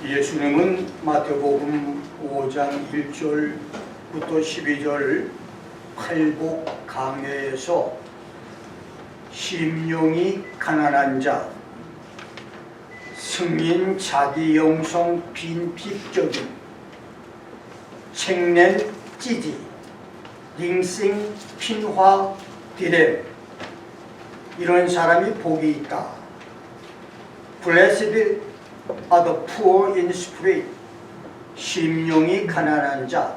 예수님은 마태복음 5장 1절부터 12절 팔복 강해에서 심령이 가난한 자, 승인 자기 영성 빈핍적인 책낸 찌지 링싱 핀화 디렘 이런 사람이 복이 있다. Blessed are the poor in spirit, 심령이 가난한 자,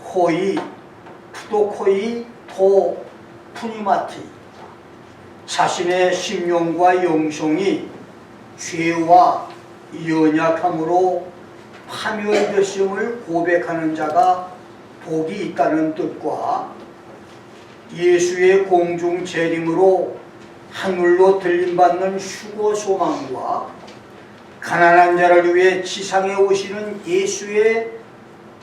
호이 푸도코이 토 푸니마티, 자신의 심령과 영성이 죄와 연약함으로 파멸되심을 고백하는 자가 복이 있다는 뜻과 예수의 공중 재림으로 하늘로 들림받는 휴거 소망과 가난한 자를 위해 지상에 오시는 예수의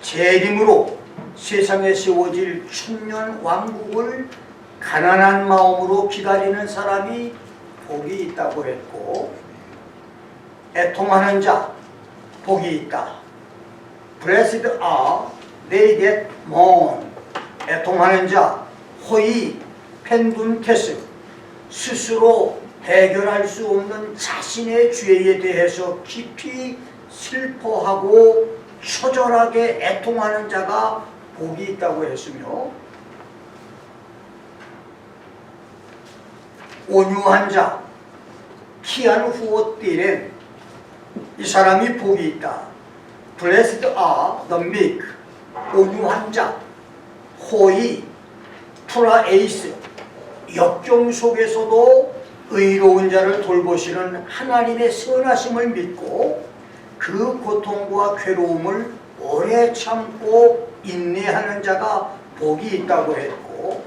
재림으로 세상에 세워질 천년 왕국을 가난한 마음으로 기다리는 사람이 복이 있다고 했고, 애통하는 자 복이 있다. Blessed are they that mourn, 애통하는 자, 호의 펜둔테스, 스스로 해결할 수 없는 자신의 죄에 대해서 깊이 슬퍼하고 처절하게 애통하는 자가 복이 있다고 했으며, 온유한 자, 키안 후오띠렌, 이 사람이 복이 있다. Blessed are the meek, 온유한 자, 호의 프라에이스, 역경 속에서도 의로운 자를 돌보시는 하나님의 선하심을 믿고 그 고통과 괴로움을 오래 참고 인내하는 자가 복이 있다고 했고,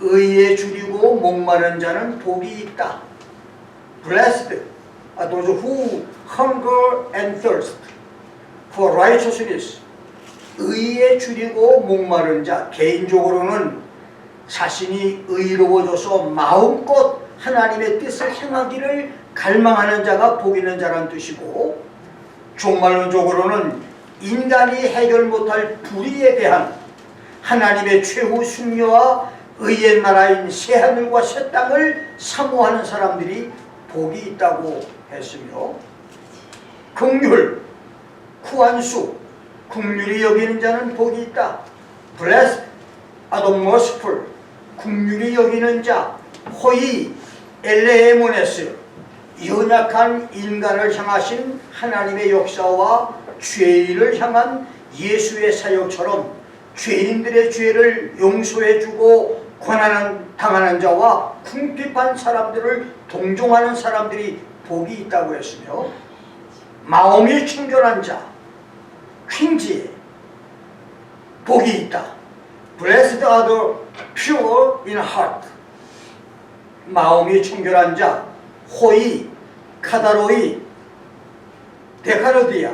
의에 줄이고 목마른 자는 복이 있다. Blessed are those who hunger and thirst for righteousness. 의에 줄이고 목마른 자, 개인적으로는 자신이 의로워져서 마음껏 하나님의 뜻을 행하기를 갈망하는 자가 복 있는 자라는 뜻이고, 종말론적으로는 인간이 해결 못할 불의에 대한 하나님의 최후 승려와 의의 나라인 새하늘과 새 땅을 사모하는 사람들이 복이 있다고 했으며, 긍휼, 쿠안수, 긍휼히 여기는 자는 복이 있다. Blessed are the merciful, 긍휼히 여기는 자, 호의 엘레에모네스, 연약한 인간을 향하신 하나님의 역사와 죄인을 향한 예수의 사역처럼 죄인들의 죄를 용서해주고 고난 당하는 자와 궁핍한 사람들을 동정하는 사람들이 복이 있다고 했으며, 마음이 청결한 자, 퀸지, 복이 있다. Blessed are the pure in heart, 마음이 청결한 자, 호의, 카다로이, 데카르디아,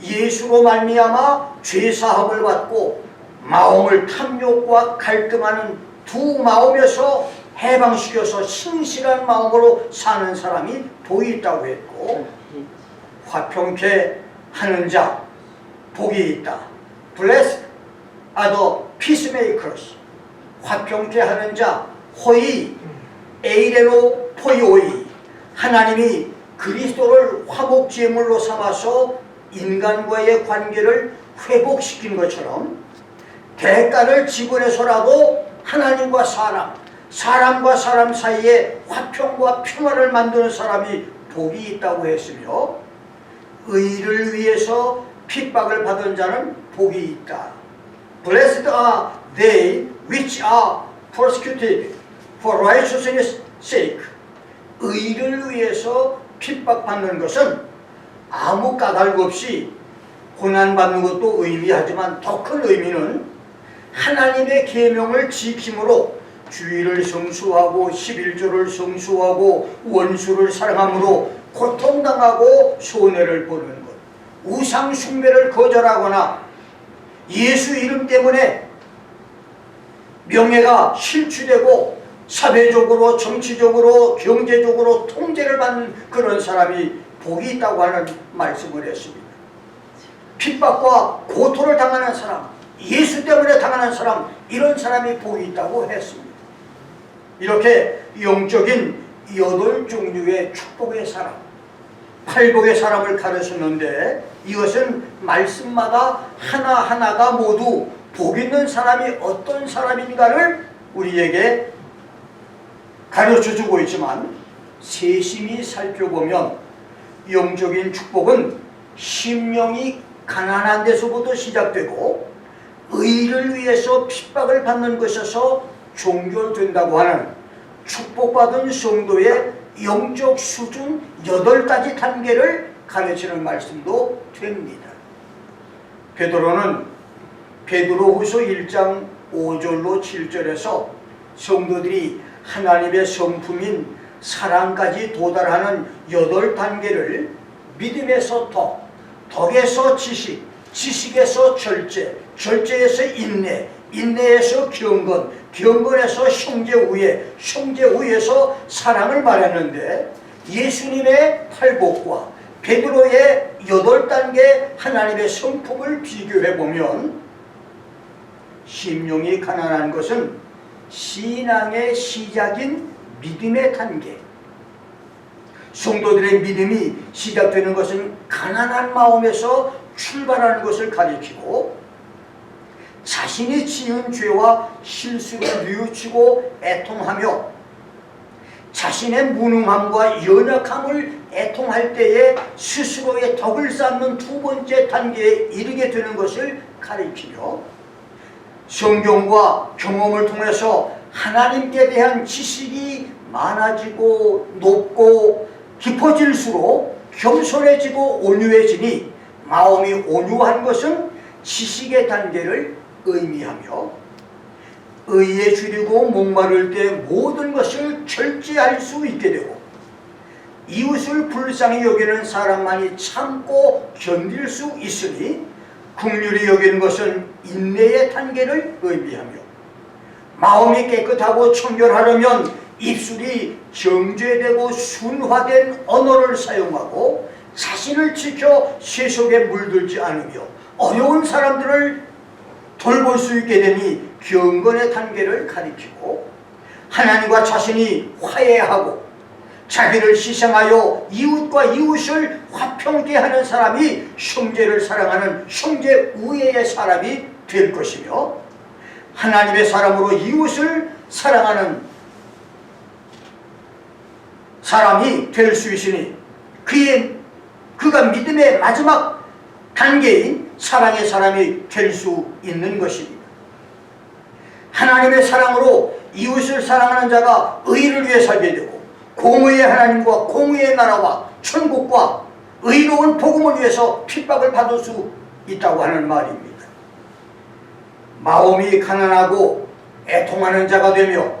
예수로 말미암아 죄사함을 받고 마음을 탐욕과 갈등하는 두 마음에서 해방시켜서 신실한 마음으로 사는 사람이 복이 있다고 했고, 화평케 하는 자, 복이 있다. Blessed are the peacemakers, 화평케 하는 자, 호의 에이레노 포이오이, 하나님이 그리스도를 화목제물로 삼아서 인간과의 관계를 회복시킨 것처럼 대가를 지불해서라도 하나님과 사람과 사람 사이에 화평과 평화를 만드는 사람이 복이 있다고 했으며, 의를 위해서 핍박을 받은 자는 복이 있다. Blessed are they which are persecuted for righteousness' sake. 의를 위해서 핍박받는 것은 아무 까닭 없이 고난받는 것도 의미하지만 더 큰 의미는 하나님의 계명을 지킴으로 주의를 성수하고 11조를 성수하고 원수를 사랑함으로 고통당하고 손해를 보는 것, 우상 숭배를 거절하거나 예수 이름 때문에 명예가 실추되고 사회적으로 정치적으로 경제적으로 통제를 받는 그런 사람이 복이 있다고 하는 말씀을 했습니다. 핍박과 고통을 당하는 사람, 예수 때문에 당하는 사람, 이런 사람이 복이 있다고 했습니다. 이렇게 영적인 8종류의 축복의 사람, 팔복의 사람을 가르쳤는데, 이것은 말씀마다 하나하나가 모두 복 있는 사람이 어떤 사람인가를 우리에게 가르쳐주고 있지만, 세심히 살펴보면 영적인 축복은 심령이 가난한 데서부터 시작되고 의를 위해서 핍박을 받는 것에서 종결된다고 하는 축복받은 성도의 영적 수준 8가지 단계를 가르치는 말씀도 됩니다. 베드로후서 1장 5절로 7절에서 성도들이 하나님의 성품인 사랑까지 도달하는 8단계를 믿음에서 덕, 덕에서 지식, 지식에서 절제, 절제에서 인내, 인내에서 경건, 경건에서 형제우애, 형제우애에서 사랑을 말했는데, 예수님의 팔복과 베드로의 8단계 하나님의 성품을 비교해보면 심령이 가난한 것은 신앙의 시작인 믿음의 단계, 성도들의 믿음이 시작되는 것은 가난한 마음에서 출발하는 것을 가리키고, 자신이 지은 죄와 실수를 뉘우치고 애통하며 자신의 무능함과 연약함을 애통할 때에 스스로의 덕을 쌓는 2번째 단계에 이르게 되는 것을 가리키며, 성경과 경험을 통해서 하나님께 대한 지식이 많아지고 높고 깊어질수록 겸손해지고 온유해지니, 마음이 온유한 것은 지식의 단계를 의미하며, 의에 줄이고 목마를 때 모든 것을 절제할 수 있게 되고, 이웃을 불쌍히 여기는 사람만이 참고 견딜 수 있으니 긍휼히 여기는 것은 인내의 단계를 의미하며, 마음이 깨끗하고 청결하려면 입술이 정죄되고 순화된 언어를 사용하고 자신을 지켜 세속에 물들지 않으며 어려운 사람들을 돌볼 수 있게 되니 경건의 단계를 가리키고, 하나님과 자신이 화해하고 자기를 희생하여 이웃과 이웃을 화평케 하는 사람이 형제를 사랑하는 형제우애의 사람이 될 것이며, 하나님의 사람으로 이웃을 사랑하는 사람이 될 수 있으니 그가 믿음의 마지막 단계인 사랑의 사람이 될 수 있는 것입니다. 하나님의 사랑으로 이웃을 사랑하는 자가 의를 위해 살게 되고, 공의의 하나님과 공의의 나라와 천국과 의로운 복음을 위해서 핍박을 받을 수 있다고 하는 말입니다. 마음이 가난하고 애통하는 자가 되며,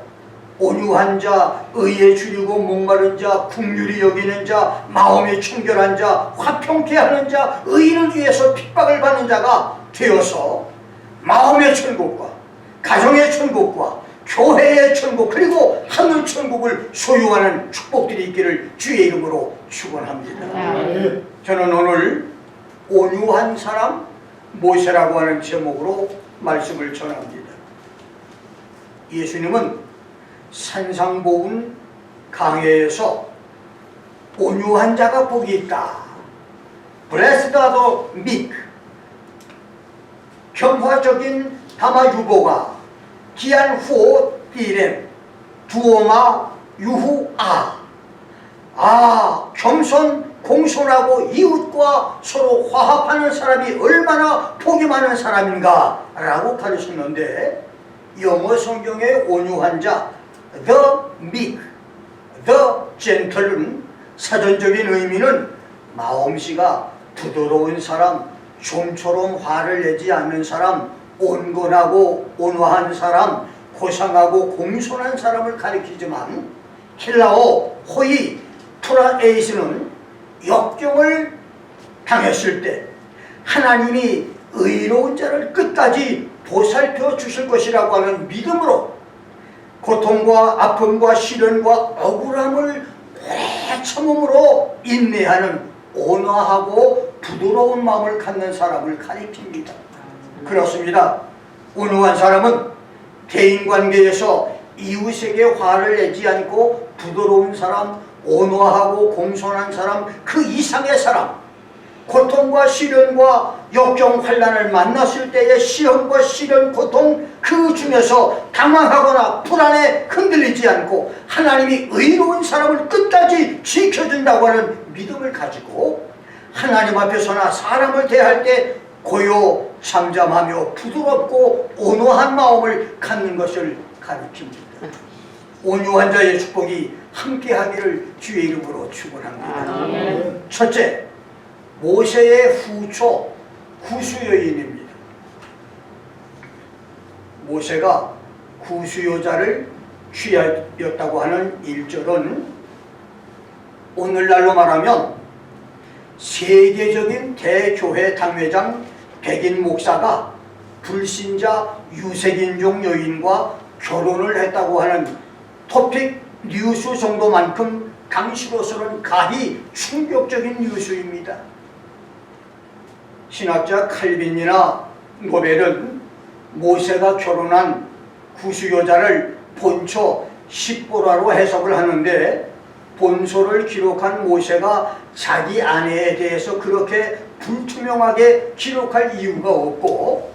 온유한 자, 의에 줄이고 목마른 자, 긍휼히 여기는 자, 마음이 청결한 자, 화평케 하는 자, 의를 위해서 핍박을 받는 자가 되어서 마음의 천국과 가정의 천국과 교회의 천국, 그리고 하늘 천국을 소유하는 축복들이 있기를 주의 이름으로 축원합니다. 저는 오늘 온유한 사람 모세라고 하는 제목으로 말씀을 전합니다. 예수님은 산상보훈 강해에서 온유한 자가 복이 있다, Blessed are the meek, 평화적인 다마유보가 기한 후오 띠렘 두오마 유후아, 겸손 공손하고 이웃과 서로 화합하는 사람이 얼마나 복이 많은 사람인가 라고 가르쳤는데, 영어 성경의 온유한 자 the meek, the gentle는 사전적인 의미는 마음씨가 부드러운 사람, 좀처럼 화를 내지 않는 사람, 온건하고 온화한 사람, 고상하고 공손한 사람을 가리키지만, 헬라어 호이 토라에이스는 역경을 당했을 때 하나님이 의로운 자를 끝까지 보살펴 주실 것이라고 하는 믿음으로 고통과 아픔과 시련과 억울함을 오래 참음으로 인내하는 온화하고 부드러운 마음을 갖는 사람을 가리킵니다. 그렇습니다. 온유한 사람은 대인관계에서 이웃에게 화를 내지 않고 부드러운 사람, 온화하고 공손한 사람, 그 이상의 사람, 고통과 시련과 역경 환난을 만났을 때의 시험과 시련, 고통 그 중에서 당황하거나 불안에 흔들리지 않고 하나님이 의로운 사람을 끝까지 지켜준다고 하는 믿음을 가지고 하나님 앞에서나 사람을 대할 때 고요 잠잠하며 부드럽고 온화한 마음을 갖는 것을 가르칩니다. 온유한 자의 축복이 함께하기를 주의 이름으로 축원합니다. 첫째, 모세의 후초 구수여인입니다. 모세가 구수여자를 취하였다고 하는 1절은 오늘날로 말하면 세계적인 대교회 당회장 백인 목사가 불신자 유색인종 여인과 결혼을 했다고 하는 토픽 뉴스 정도만큼 당시로서는 가히 충격적인 뉴스입니다. 신학자 칼빈이나 노벨은 모세가 결혼한 구수여자를 본초 십보라로 해석을 하는데, 본소를 기록한 모세가 자기 아내에 대해서 그렇게 불투명하게 기록할 이유가 없고,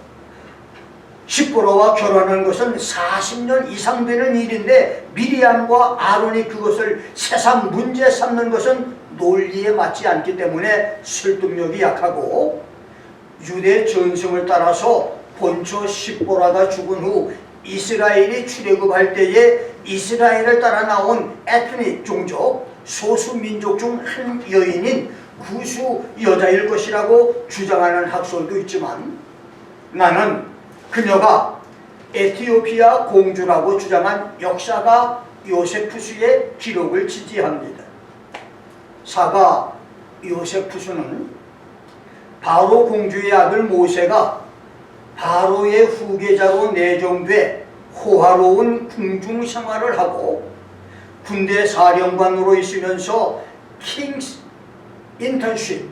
십보라와 결혼하는 것은 40년 이상 되는 일인데 미리암과 아론이 그것을 세상 문제 삼는 것은 논리에 맞지 않기 때문에 설득력이 약하고, 유대 전승을 따라서 본초 십보라가 죽은 후 이스라엘이 출애굽할 때에 이스라엘을 따라 나온 에트닉 종족 소수민족 중 한 여인인 구수 여자일 것이라고 주장하는 학설도 있지만, 나는 그녀가 에티오피아 공주라고 주장한 역사가 요세푸스의 기록을 지지합니다. 사가 요세푸스는 바로 공주의 아들 모세가 바로의 후계자로 내정돼 호화로운 궁중 생활을 하고 군대 사령관으로 있으면서 킹스 인턴십,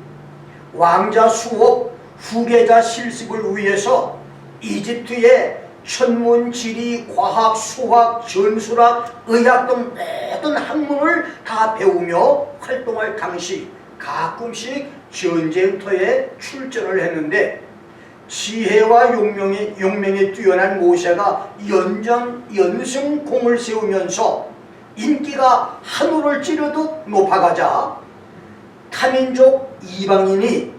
왕자 수업 후계자 실습을 위해서 이집트의 천문, 지리, 과학, 수학, 전술학, 의학 등 모든 학문을 다 배우며 활동할 당시 가끔씩 전쟁터에 출전을 했는데, 지혜와 용맹이 뛰어난 모세가 연승 공을 세우면서 인기가 하늘을 찌르듯 높아가자 타민족 이방인이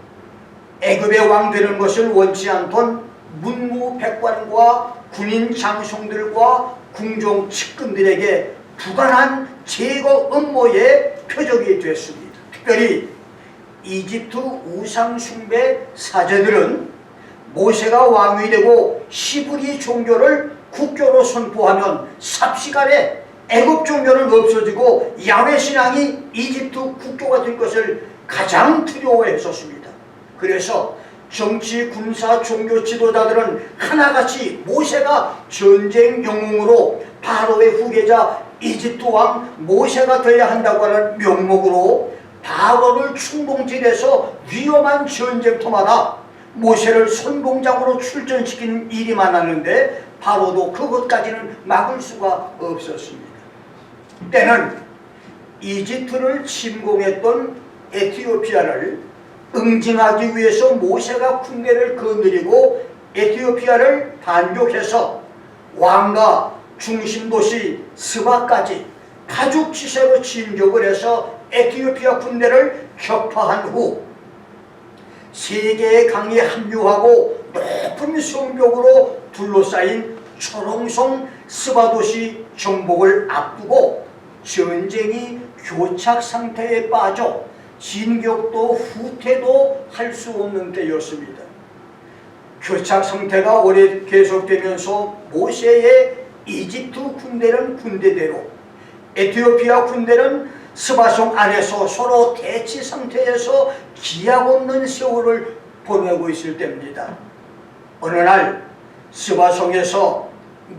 애굽의 왕 되는 것을 원치 않던 문무백관과 군인 장성들과 궁정 측근들에게 부관한 제거 음모의 표적이 됐습니다. 특별히 이집트 우상 숭배 사제들은 모세가 왕이 되고 히브리 종교를 국교로 선포하면 삽시간에 애굽 종교는 없어지고 야훼 신앙이 이집트 국교가 될 것을 가장 두려워했었습니다. 그래서 정치, 군사, 종교 지도자들은 하나같이 모세가 전쟁 영웅으로 바로의 후계자 이집트 왕 모세가 되어야 한다고 하는 명목으로 바로를 충동질해서 위험한 전쟁터마다 모세를 선봉장으로 출전시킨 일이 많았는데 바로도 그것까지는 막을 수가 없었습니다. 때는 이집트를 침공했던 에티오피아를 응징하기 위해서 모세가 군대를 거느리고 에티오피아를 반격해서 왕가 중심도시 스바까지 가죽지세로 진격을 해서 에티오피아 군대를 격파한 후 세계의 강에 합류하고 높은 성벽으로 둘러싸인 초롱성 스바도시 정복을 앞두고 전쟁이 교착 상태에 빠져 진격도 후퇴도 할 수 없는 때였습니다. 교착 상태가 오래 계속되면서 모세의 이집트 군대는 군대대로, 에티오피아 군대는 스바성 안에서 서로 대치 상태에서 기약 없는 세월을 보내고 있을 때입니다. 어느 날 스바성에서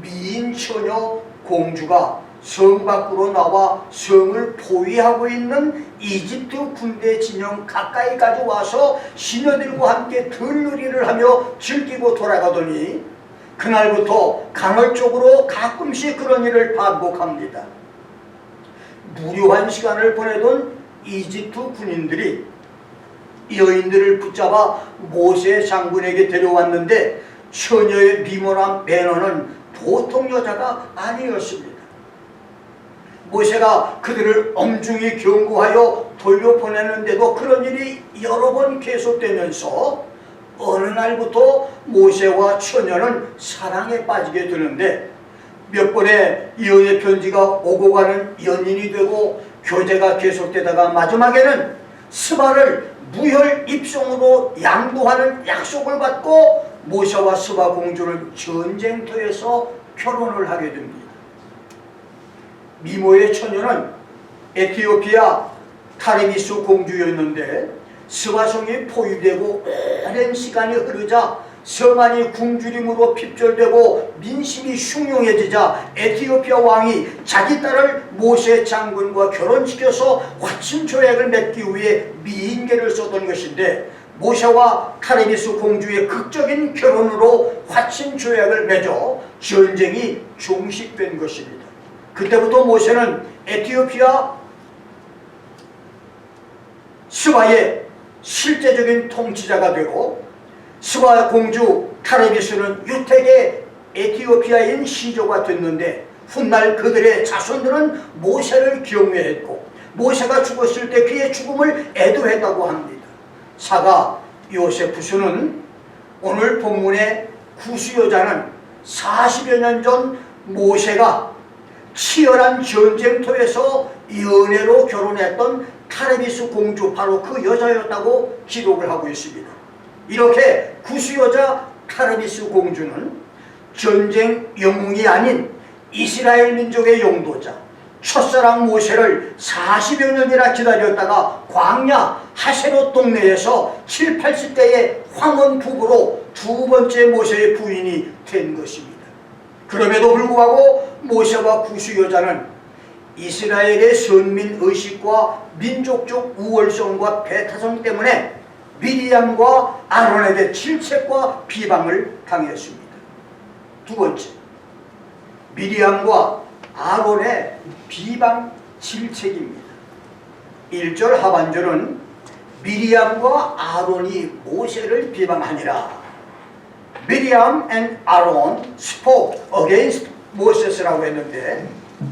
미인 처녀 공주가 성 밖으로 나와 성을 포위하고 있는 이집트 군대 진영 가까이 가져와서 시녀들과 함께 들놀이를 하며 즐기고 돌아가더니 그날부터 간헐적으로 가끔씩 그런 일을 반복합니다. 무료한 시간을 보내던 이집트 군인들이 여인들을 붙잡아 모세 장군에게 데려왔는데 처녀의 미모난 매너는 보통 여자가 아니었습니다. 모세가 그들을 엄중히 경고하여 돌려보내는데도 그런 일이 여러 번 계속되면서 어느 날부터 모세와 처녀는 사랑에 빠지게 되는데 몇 번의 연애 편지가 오고 가는 연인이 되고 교제가 계속되다가 마지막에는 스바를 무혈 입성으로 양도하는 약속을 받고 모세와 스바 공주는 전쟁터에서 결혼을 하게 됩니다. 미모의 처녀는 에티오피아 타레미스 공주였는데 스바성이 포위되고 오랜 시간이 흐르자 성안이 굶주림으로 핍절되고 민심이 흉흉해지자 에티오피아 왕이 자기 딸을 모세 장군과 결혼시켜서 화친 조약을 맺기 위해 미인계를 썼던 것인데 모세와 타레미스 공주의 극적인 결혼으로 화친 조약을 맺어 전쟁이 종식된 것입니다. 그때부터 모세는 에티오피아 스바의 실제적인 통치자가 되고 스바 공주 타레비스는 유택의 에티오피아인 시조가 됐는데 훗날 그들의 자손들은 모세를 경외했고 모세가 죽었을 때 그의 죽음을 애도했다고 합니다. 사가 요세푸스는 오늘 본문의 구수여자는 40여 년 전 모세가 치열한 전쟁터에서 연애로 결혼했던 타레비스 공주 바로 그 여자였다고 기록을 하고 있습니다. 이렇게 구수여자 타레비스 공주는 전쟁 영웅이 아닌 이스라엘 민족의 용도자 첫사랑 모세를 40여 년이나 기다렸다가 광야 하세롯 동네에서 7, 80대의 황혼 부부로 두 번째 모세의 부인이 된 것입니다. 그럼에도 불구하고 모세와 구수여자는 이스라엘의 선민의식과 민족적 우월성과 배타성 때문에 미리암과 아론에게 질책과 비방을 당했습니다. 두 번째, 미리암과 아론의 비방 질책입니다. 1절 하반절은 미리암과 아론이 모세를 비방하니라. Miriam and Aaron spoke against Moses라고 했는데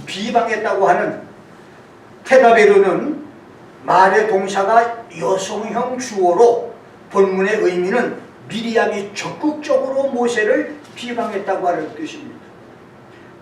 비방했다고 하는 테다베르는 말의 동사가 여성형 주어로 본문의 의미는 미리암이 적극적으로 모세를 비방했다고 하는 뜻입니다.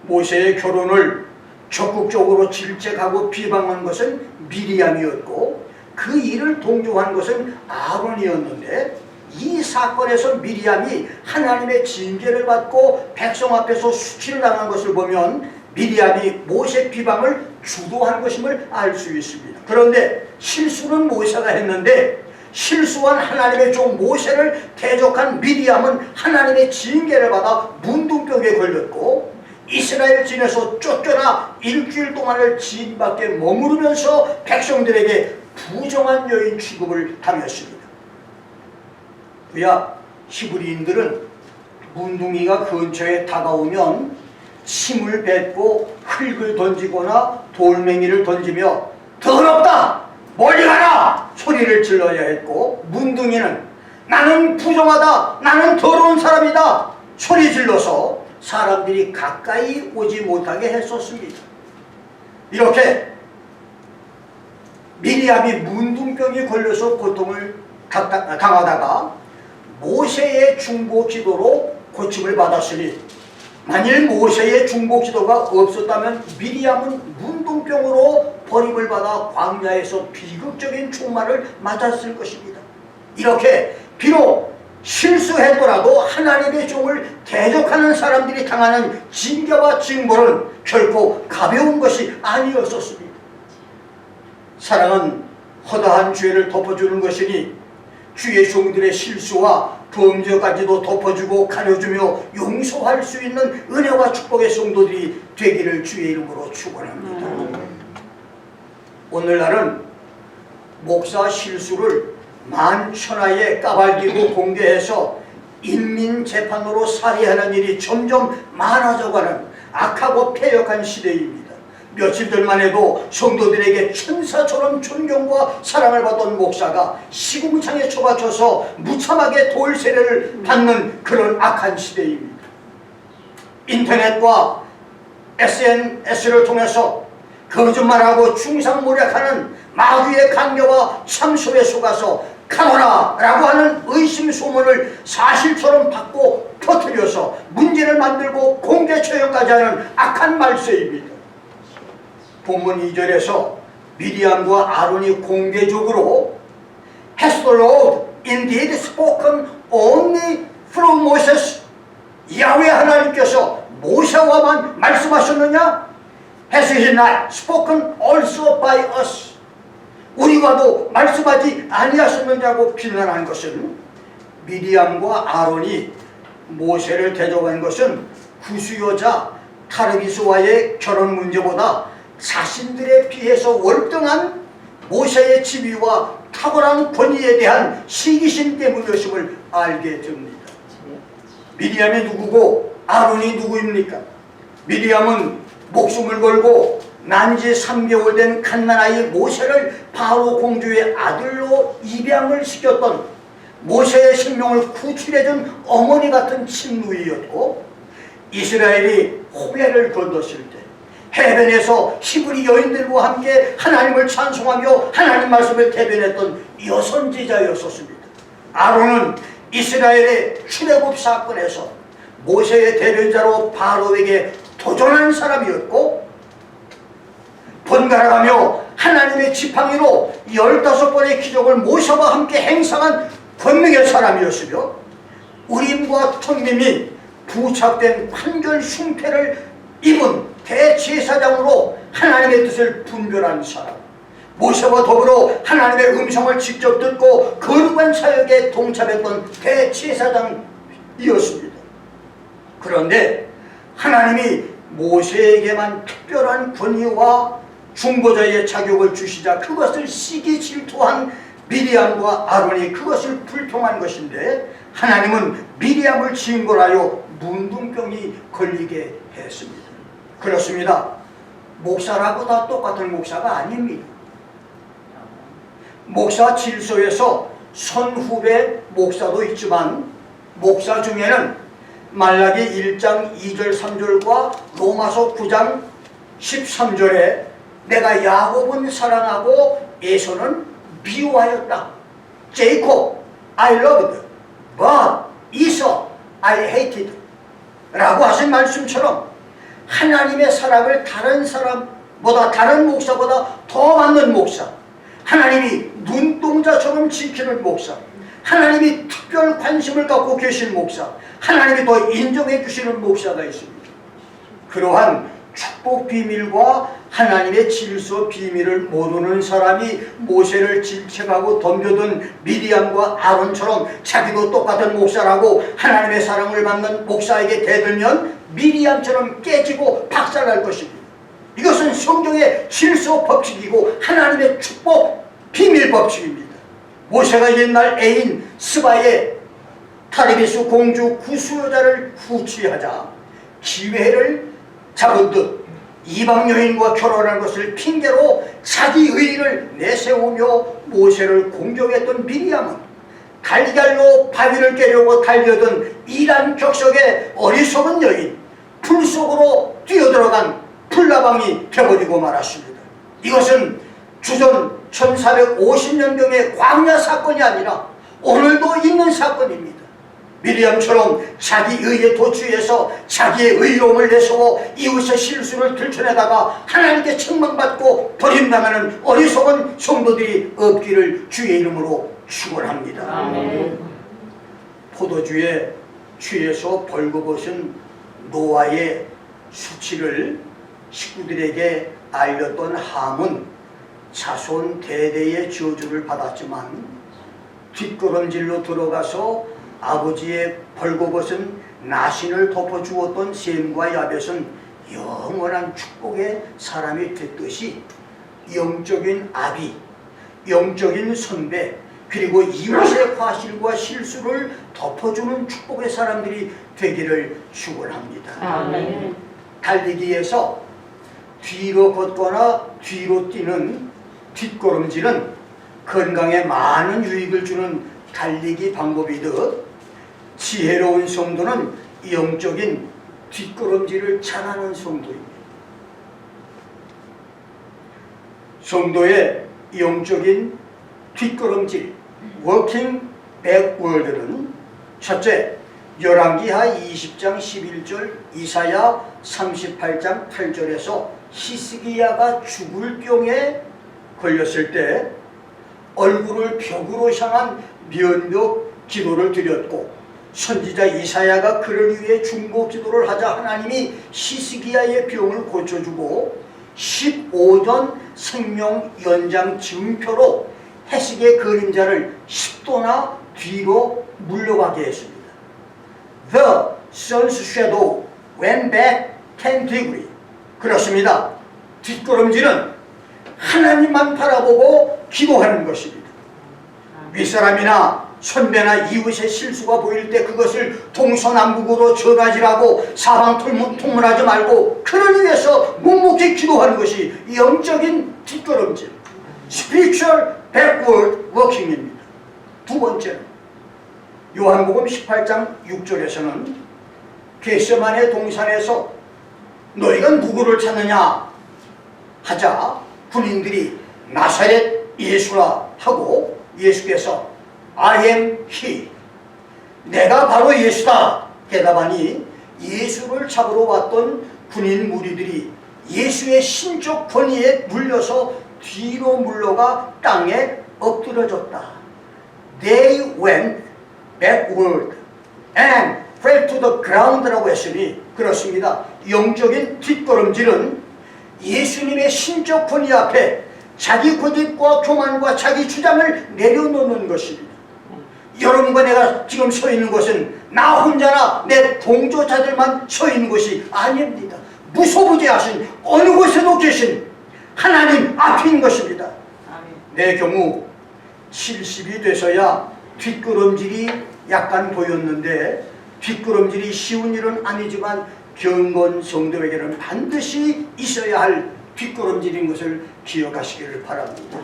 모세의 결혼을 적극적으로 질책하고 비방한 것은 미리암이었고 그 일을 동조한 것은 아론이었는데 이 사건에서 미리암이 하나님의 징계를 받고 백성 앞에서 수치를 당한 것을 보면 미리암이 모세 비방을 주도한 것임을 알 수 있습니다. 그런데 실수는 모세가 했는데 실수한 하나님의 종 모세를 대적한 미리암은 하나님의 징계를 받아 문둥병에 걸렸고 이스라엘 진에서 쫓겨나 일주일 동안을 진 밖에 머무르면서 백성들에게 부정한 여인 취급을 당했습니다. 그야 히브리인들은 문둥이가 근처에 다가오면 침을 뱉고 흙을 던지거나 돌멩이를 던지며 더럽다! 멀리 가라! 소리를 질러야 했고 문둥이는 나는 부정하다! 나는 더러운 사람이다! 소리 질러서 사람들이 가까이 오지 못하게 했었습니다. 이렇게 미리암이 문둥병에 걸려서 고통을 당하다가 모세의 중보 기도로 고침을 받았으니 만일 모세의 중보 기도가 없었다면 미리암은 문둥병으로 버림을 받아 광야에서 비극적인 총말을 맞았을 것입니다. 이렇게 비록 실수했더라도 하나님의 종을 대적하는 사람들이 당하는 징계와 징벌은 결코 가벼운 것이 아니었었습니다. 사랑은 허다한 죄를 덮어주는 것이니 주의 종들의 실수와 범죄까지도 덮어주고 가려주며 용서할 수 있는 은혜와 축복의 성도들이 되기를 주의 이름으로 축원합니다. 오늘날은 목사 실수를 만천하에 까발리고 공개해서 인민재판으로 살해하는 일이 점점 많아져가는 악하고 패역한 시대입니다. 며칠 전만 해도 성도들에게 천사처럼 존경과 사랑을 받던 목사가 시궁창에 처박혀서 무참하게 돌세례를 받는 그런 악한 시대입니다. 인터넷과 SNS를 통해서 거짓말하고 중상모략하는 마귀의 강요와 참소에 속아서 가거라 라고 하는 의심소문을 사실처럼 받고 퍼뜨려서 문제를 만들고 공개 처형까지 하는 악한 말세입니다. 본문 2절에서 미리암과 아론이 공개적으로 Has the Lord indeed spoken only through Moses? 야훼 하나님께서 모세와만 말씀하셨느냐? Has he not spoken also by us? 우리와도 말씀하지 아니하셨느냐고 비난한 것은, 미리암과 아론이 모세를 대적한 것은 구수여자 타르비스와의 결혼 문제보다 자신들에 비해서 월등한 모세의 지위와 탁월한 권위에 대한 시기심 때문이었음을 알게 됩니다. 미리암이 누구고 아론이 누구입니까? 미리암은 목숨을 걸고 난지 3개월 된 갓난아이 모세를 바로 공주의 아들로 입양을 시켰던 모세의 생명을 구출해준 어머니 같은 친누이였고, 이스라엘이 호래를 건넜을 때 해변에서 히브리 여인들과 함께 하나님을 찬송하며 하나님 말씀을 대변했던 여선지자였었습니다. 아론은 이스라엘의 출애굽 사건에서 모세의 대변자로 바로에게 도전한 사람이었고, 번갈아가며 하나님의 지팡이로 15번의 기적을 모세와 함께 행상한 권능의 사람이었으며, 우림과 tum밈이 부착된 판결 흉패를 입은 대제사장으로 하나님의 뜻을 분별한 사람, 모세와 더불어 하나님의 음성을 직접 듣고 거룩한 사역에 동참했던 대제사장이었습니다. 그런데 하나님이 모세에게만 특별한 권위와 중보자의 자격을 주시자 그것을 시기 질투한 미리암과 아론이 그것을 불통한 것인데, 하나님은 미리암을 징벌하여 문둥병이 걸리게 했습니다. 그렇습니다. 목사라고 다 똑같은 목사가 아닙니다. 목사 질서에서 선후배 목사도 있지만, 목사 중에는 말라기 1장 2절 3절과 로마서 9장 13절에 내가 야곱은 사랑하고 에서는 미워하였다. 제이콥 I loved but Esau I hated 라고 하신 말씀처럼, 하나님의 사랑을 다른 사람보다, 다른 목사보다 더 받는 목사, 하나님이 눈동자처럼 지키는 목사, 하나님이 특별 관심을 갖고 계신 목사, 하나님이 더 인정해 주시는 목사가 있습니다. 그러한 축복 비밀과 하나님의 질서 비밀을 모르는 사람이 모세를 질책하고 덤벼든 미리암과 아론처럼 자기도 똑같은 목사라고 하나님의 사랑을 받는 목사에게 대들면 미리암처럼 깨지고 박살날 것입니다. 이것은 성경의 질서 법칙이고 하나님의 축복 비밀 법칙입니다. 모세가 옛날 애인 스바의 타르비스 공주 구수여자를 후취하자 기회를 잡은 듯 이방 여인과 결혼한 것을 핑계로 자기 의의를 내세우며 모세를 공격했던 미리암은 달걀로 바위를 깨려고 달려든 이란 격석의 어리석은 여인, 풀 속으로 뛰어들어간 풀나방이 되어버리고 말았습니다. 이것은 주전 1450년경의 광야 사건이 아니라 오늘도 있는 사건입니다. 미리암처럼 자기 의에 도취해서 자기의 의로움을 내세워 이웃의 실수를 들춰내다가 하나님께 책망받고 버림당하는 어리석은 성도들이 없기를 주의 이름으로 축원합니다. 아멘. 포도주에 취해서 벌거벗은 노아의 수치를 식구들에게 알렸던 함은 자손 대대의 저주를 받았지만 뒷걸음질로 들어가서 아버지의 벌거벗은 나신을 덮어주었던 셈과 야벳은 영원한 축복의 사람이 됐듯이 영적인 아비, 영적인 선배, 그리고 이웃의 과실과 실수를 덮어주는 축복의 사람들이 되기를 축원합니다. 아멘. 달리기에서 뒤로 걷거나 뒤로 뛰는 뒷걸음질은 건강에 많은 유익을 주는 달리기 방법이듯 지혜로운 성도는 영적인 뒷걸음질을 잘하는 성도입니다. 성도의 영적인 뒷걸음질, 워킹 백워드는 첫째, 열왕기하 20장 11절, 이사야 38장 8절에서 히스기야가 죽을 병에 걸렸을 때 얼굴을 벽으로 향한 면벽 기도를 드렸고, 선지자 이사야가 그를 위해 중보 기도를 하자 하나님이 히스기야의 병을 고쳐주고 15년 생명 연장 증표로 해식의 그림자를 10도나 뒤로 물러가게 했습니다. The sun's shadow went back 10 degree. 그렇습니다. 뒷걸음질은 하나님만 바라보고 기도하는 것입니다. 윗사람이나 선배나 이웃의 실수가 보일 때 그것을 동서남북으로 전하지라고 사방통문하지 말고 그를 위해서 묵묵히 기도하는 것이 영적인 뒷걸음질, spiritual backward working입니다. 두 번째는 요한복음 18장 6절에서는 겟세마네 동산에서 너희가 누구를 찾느냐 하자 군인들이 나사렛 예수라 하고 예수께서 I am he, 내가 바로 예수다 대답하니 예수를 잡으러 왔던 군인 무리들이 예수의 신적 권위에 물려서 뒤로 물러가 땅에 엎드려졌다. They went backward and fell to the ground라고 했으니 그렇습니다. 영적인 뒷걸음질은 예수님의 신적 권위 앞에 자기 고집과 교만과 자기 주장을 내려놓는 것입니다. 여러분과 내가 지금 서 있는 것은 나 혼자나 내 동조자들만 서 있는 것이 아닙니다. 무소부지하신 어느 곳에도 계신 하나님 앞인 것입니다. 내 경우 70이 돼서야 뒷걸음질이 약간 보였는데, 뒷걸음질이 쉬운 일은 아니지만 경건 성도에게는 반드시 있어야 할 뒷걸음질인 것을 기억하시기를 바랍니다.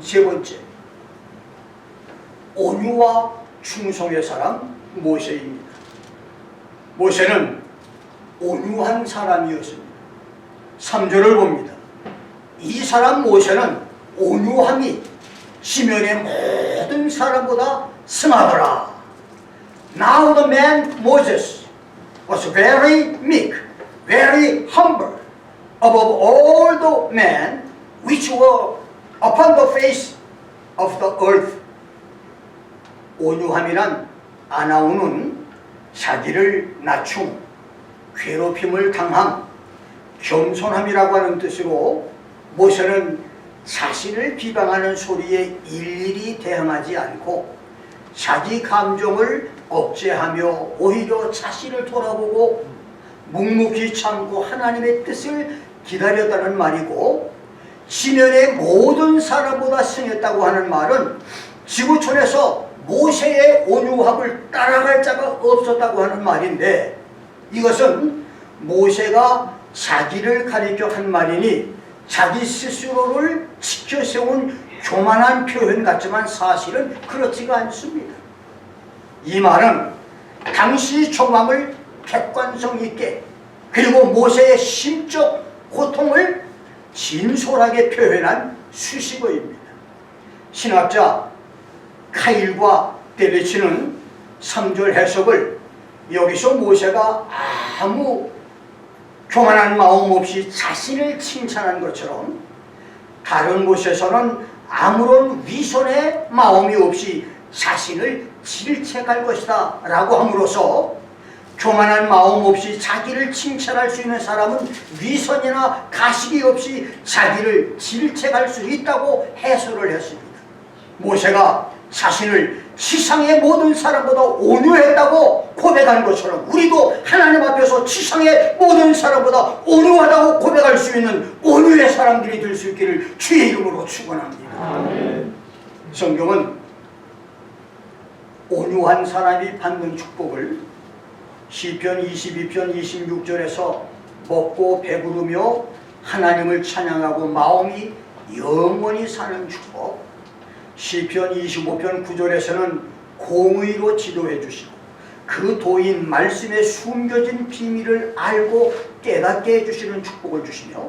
세 번째, 온유와 충성의 사람 모세입니다. 모세는 온유한 사람이었습니다. 3절을 봅니다. 이 사람 모세는 온유함이 시면의 모든 사람보다 승하더라. Now the man Moses was very meek, very humble, above all the men which were upon the face of the earth. 온유함이란 아나운은 자기를 낮춤, 괴롭힘을 당함, 겸손함이라고 하는 뜻으로 모세는 자신을 비방하는 소리에 일일이 대응하지 않고 자기 감정을 억제하며 오히려 자신을 돌아보고 묵묵히 참고 하나님의 뜻을 기다렸다는 말이고, 지면의 모든 사람보다 승했다고 하는 말은 지구촌에서 모세의 온유함을 따라갈 자가 없었다고 하는 말인데, 이것은 모세가 자기를 가리켜 한 말이니 자기 스스로를 지켜세운 교만한 표현 같지만 사실은 그렇지가 않습니다. 이 말은 당시 정황을 객관성 있게, 그리고 모세의 심적 고통을 진솔하게 표현한 수식어입니다. 신학자 카일과 데리치는 3절 해석을 여기서 모세가 아무 교만한 마음 없이 자신을 칭찬한 것처럼 다른 곳에서는 아무런 위선의 마음이 없이 자신을 질책할 것이다 라고 함으로써 교만한 마음 없이 자기를 칭찬할 수 있는 사람은 위선이나 가식이 없이 자기를 질책할 수 있다고 해설을 했습니다. 모세가 자신을 지상의 모든 사람보다 온유했다고 고백한 것처럼 우리도 하나님 앞에서 지상의 모든 사람보다 온유하다고 고백할 수 있는 온유의 사람들이 될 수 있기를 주의 이름으로 축원합니다. 아멘. 성경은 온유한 사람이 받는 축복을 시편 22편 26절에서 먹고 배부르며 하나님을 찬양하고 마음이 영원히 사는 축복, 시편 25편 9절에서는 공의로 지도해 주시고 그 도인 말씀에 숨겨진 비밀을 알고 깨닫게 해주시는 축복을 주시며,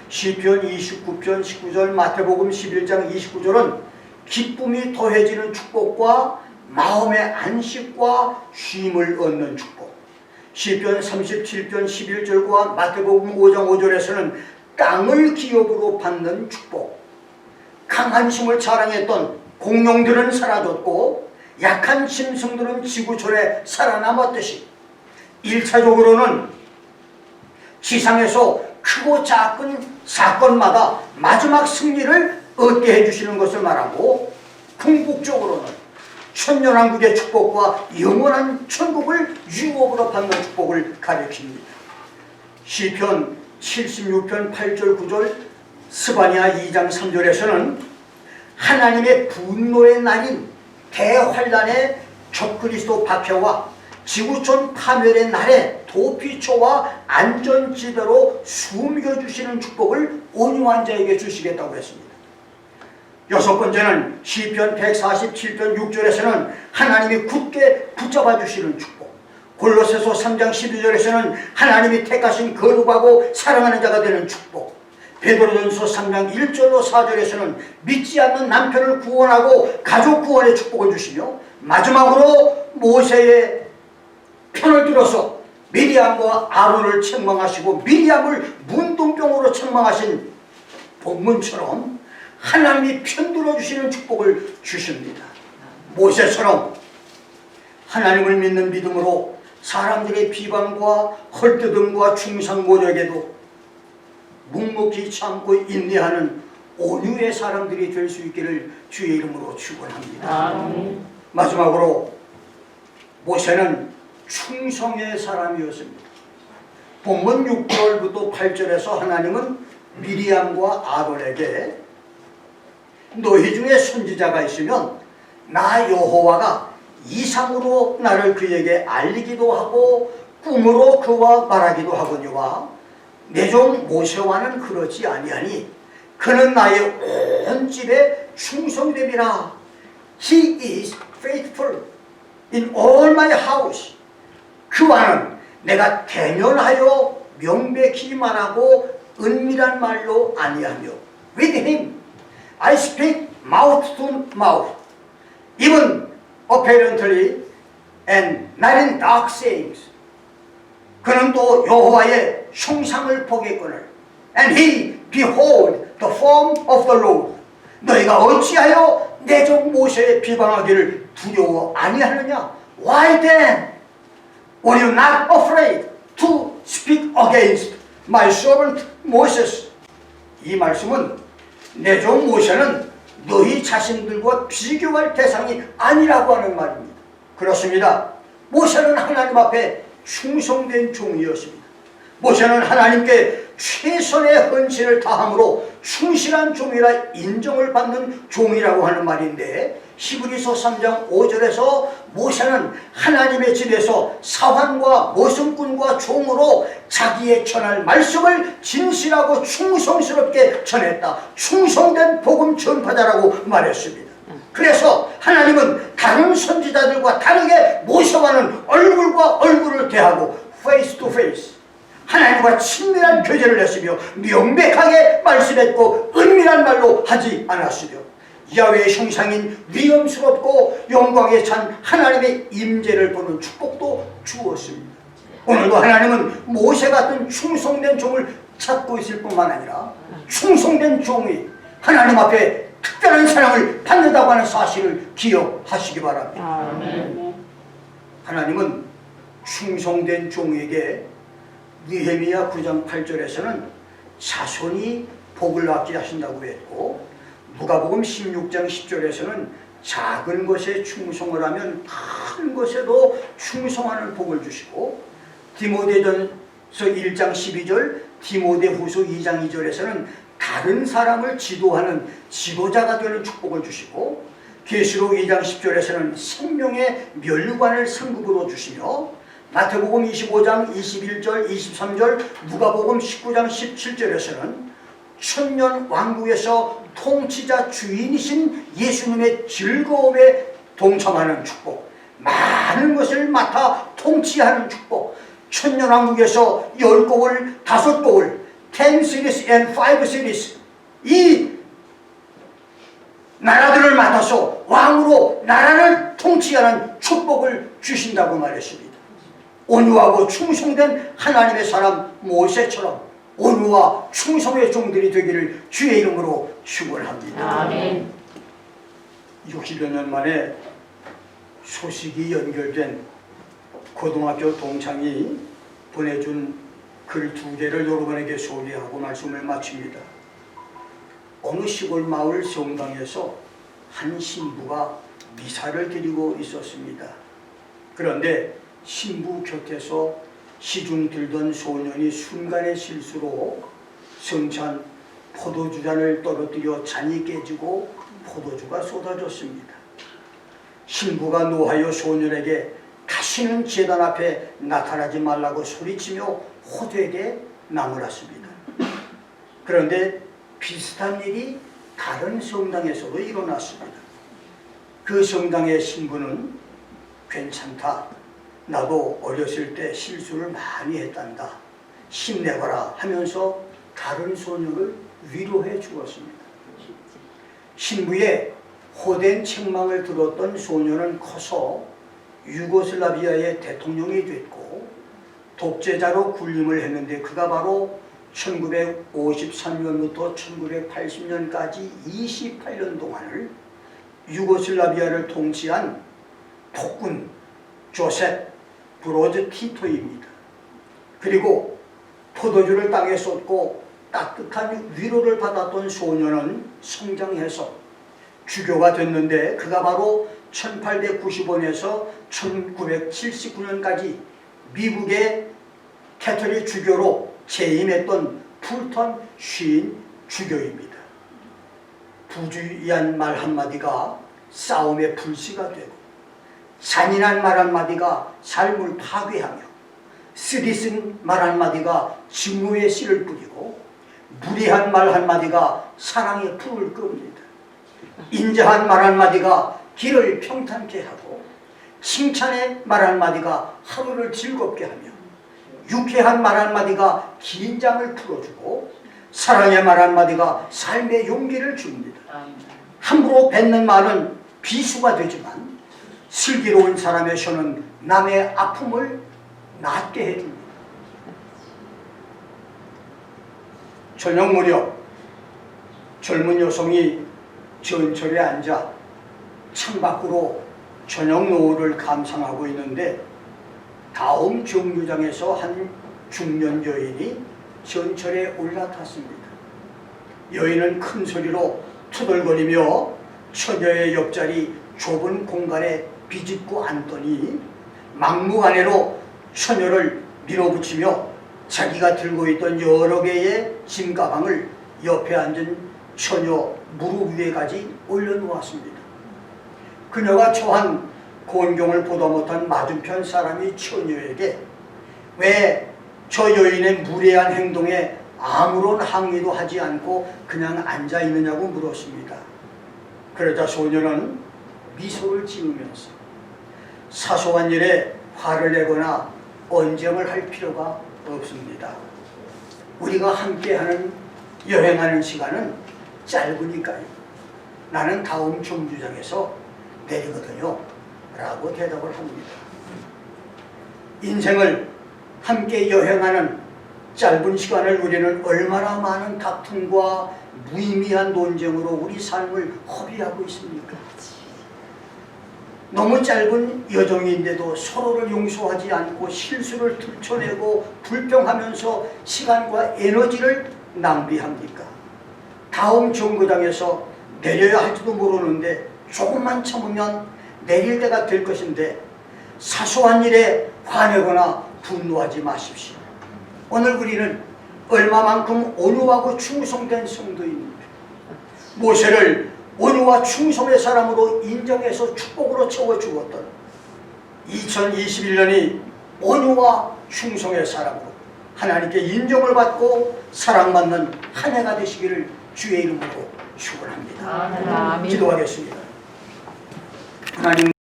시편 29편 19절 마태복음 11장 29절은 기쁨이 더해지는 축복과 마음의 안식과 쉼을 얻는 축복, 시편 37편 11절과 마태복음 5장 5절에서는 땅을 기업으로 받는 축복, 강한 힘을 자랑했던 공룡들은 사라졌고 약한 짐승들은 지구촌에 살아남았듯이 1차적으로는 지상에서 크고 작은 사건마다 마지막 승리를 얻게 해주시는 것을 말하고, 궁극적으로는 천년왕국의 축복과 영원한 천국을 유업으로 받는 축복을 가리킵니다. 시편 76편 8절 9절 스바냐 2장 3절에서는 하나님의 분노의 날인 대환란의 적그리스도 박해와 지구촌 파멸의 날에 도피처와 안전지대로 숨겨주시는 축복을 온유한 자에게 주시겠다고 했습니다. 여섯 번째는 시편 147편 6절에서는 하나님이 굳게 붙잡아 주시는 축복, 골로새서 3장 12절에서는 하나님이 택하신 거룩하고 사랑하는 자가 되는 축복, 베드로전서 3장 1절로 4절에서는 믿지 않는 남편을 구원하고 가족 구원의 축복을 주시며, 마지막으로 모세의 편을 들어서 미리암과 아론을 책망하시고 미리암을 문둥병으로 책망하신 본문처럼 하나님이 편들어 주시는 축복을 주십니다. 모세처럼 하나님을 믿는 믿음으로 사람들의 비방과 헐뜯음과 충상모략에도 묵묵히 참고 인내하는 온유의 사람들이 될 수 있기를 주의 이름으로 축원합니다. 마지막으로 모세는 충성의 사람이었습니다. 본문 6절부터 8절에서 하나님은 미리암과 아론에게 너희 중에 선지자가 있으면 나 여호와가 이상으로 나를 그에게 알리기도 하고 꿈으로 그와 말하기도 하거니와 내 종 모세와는 그렇지 아니하니 그는 나의 온 집에 충성됨이라. He is faithful in all my house. 그와는 내가 대면하여 명백히 말하고 은밀한 말로 아니하며 With him I speak mouth to mouth, even apparently and not in dark sayings. 그는 또 여호와의 형상을 보겠거늘 And he behold the form of the Lord. 너희가 어찌하여 내 종 모세의 비방하기를 두려워 아니하느냐? Why then were you not afraid to speak against my servant Moses? 이 말씀은 내 종 모세는 너희 자신들과 비교할 대상이 아니라고 하는 말입니다. 그렇습니다. 모세는 하나님 앞에 충성된 종이었습니다. 모세는 하나님께 최선의 헌신을 다함으로 충실한 종이라 인정을 받는 종이라고 하는 말인데, 히브리서 3장 5절에서 모세는 하나님의 집에서 사환과 모성꾼과 종으로 자기의 전할 말씀을 진실하고 충성스럽게 전했다. 충성된 복음 전파자라고 말했습니다. 그래서 하나님은 다른 선지자들과 다르게 모세와는 얼굴과 얼굴을 대하고 face to face 하나님과 친밀한 교제를 했으며 명백하게 말씀했고 은밀한 말로 하지 않았으며 야훼의 형상인 위엄스럽고 영광에 찬 하나님의 임재를 보는 축복도 주었습니다. 오늘도 하나님은 모세 같은 충성된 종을 찾고 있을 뿐만 아니라 충성된 종이 하나님 앞에 특별한 사랑을 받는다고 하는 사실을 기억하시기 바랍니다. 하나님은 충성된 종에게 느헤미야 9장 8절에서는 자손이 복을 받게 하신다고 했고, 누가복음 16장 10절에서는 작은 것에 충성을 하면 큰 것에도 충성하는 복을 주시고, 디모데전서 1장 12절, 디모데후서 2장 2절에서는 다른 사람을 지도하는 지도자가 되는 축복을 주시고, 계시록 2장 10절에서는 생명의 멸류관을 상급으로 주시며, 마태복음 25장 21절 23절, 누가복음 19장 17절에서는 천년 왕국에서 통치자 주인이신 예수님의 즐거움에 동참하는 축복, 많은 것을 맡아 통치하는 축복, 천년 왕국에서 10곡을 5곡을 10 cities and 5 cities, 이 나라들을 맡아서 왕으로 나라를 통치하는 축복을 주신다고 말했습니다. 온유하고 충성된 하나님의 사람 모세처럼 온유와 충성의 종들이 되기를 주의 이름으로 축원합니다. 아멘. 60여 년 만에 소식이 연결된 고등학교 동창이 보내준 글 2개를 여러분에게 소개하고 말씀을 마칩니다. 어느 시골 마을 성당에서 한 신부가 미사를 드리고 있었습니다. 그런데 신부 곁에서 시중 들던 소년이 순간의 실수로 성찬 포도주 잔을 떨어뜨려 잔이 깨지고 포도주가 쏟아졌습니다. 신부가 노하여 소년에게 다시는 제단 앞에 나타나지 말라고 소리치며 호되게 나무랐습니다. 그런데 비슷한 일이 다른 성당에서도 일어났습니다. 그 성당의 신부는 괜찮다, 나도 어렸을 때 실수를 많이 했단다, 힘내거라 하면서 다른 소녀를 위로해 주었습니다. 신부의 호된 책망을 들었던 소녀는 커서 유고슬라비아의 대통령이 됐고 독재자로 군림을 했는데, 그가 바로 1953년부터 1980년까지 28년 동안을 유고슬라비아를 통치한 폭군 조셉 브로즈 티토입니다. 그리고 포도주를 땅에 쏟고 따뜻한 위로를 받았던 소녀는 성장해서 주교가 됐는데, 그가 바로 1895년에서 1979년까지 미국의 캐톨릭 주교로 재임했던 풀턴 쉰 주교입니다. 부주의한 말 한마디가 싸움의 불씨가 되고, 잔인한 말 한마디가 삶을 파괴하며, 쓰디쓴 말 한마디가 증오의 씨를 뿌리고, 무례한 말 한마디가 사랑의 불을 끕니다. 인자한 말 한마디가 길을 평탄케 하고, 칭찬의 말 한마디가 하루를 즐겁게 하며, 유쾌한 말 한마디가 긴장을 풀어주고, 사랑의 말 한마디가 삶의 용기를 줍니다. 함부로 뱉는 말은 비수가 되지만 슬기로운 사람의 혀는 남의 아픔을 낫게 해줍니다. 저녁 무렵 젊은 여성이 전철에 앉아 창밖으로 저녁 노을을 감상하고 있는데, 다음 정류장에서 한 중년 여인이 전철에 올라탔습니다. 여인은 큰 소리로 투덜거리며 처녀의 옆자리 좁은 공간에 비집고 앉더니 막무가내로 처녀를 밀어붙이며 자기가 들고 있던 여러 개의 짐가방을 옆에 앉은 처녀 무릎 위에까지 올려놓았습니다. 그녀가 처한 곤경을 보다 못한 맞은편 사람이 처녀에게 왜 저 여인의 무례한 행동에 아무런 항의도 하지 않고 그냥 앉아 있느냐고 물었습니다. 그러자 소녀는 미소를 지으면서 사소한 일에 화를 내거나 언쟁을 할 필요가 없습니다. 우리가 함께하는 여행하는 시간은 짧으니까요. 나는 다음 정류장에서 내리거든요. 라고 대답을 합니다. 인생을 함께 여행하는 짧은 시간을 우리는 얼마나 많은 다툼과 무의미한 논쟁으로 우리 삶을 허비하고 있습니까? 너무 짧은 여정인데도 서로를 용서하지 않고 실수를 들춰내고 불평하면서 시간과 에너지를 낭비합니까? 다음 정거장에서 내려야 할지도 모르는데 조금만 참으면 내릴 때가 될 것인데 사소한 일에 화내거나 분노하지 마십시오. 오늘 우리는 얼마만큼 온유하고 충성된 성도입니다. 모세를 온유와 충성의 사람으로 인정해서 축복으로 채워주었던 2021년이 온유와 충성의 사람으로 하나님께 인정을 받고 사랑받는 한 해가 되시기를 주의 이름으로 축원합니다. 아멘. 기도하겠습니다. 하나님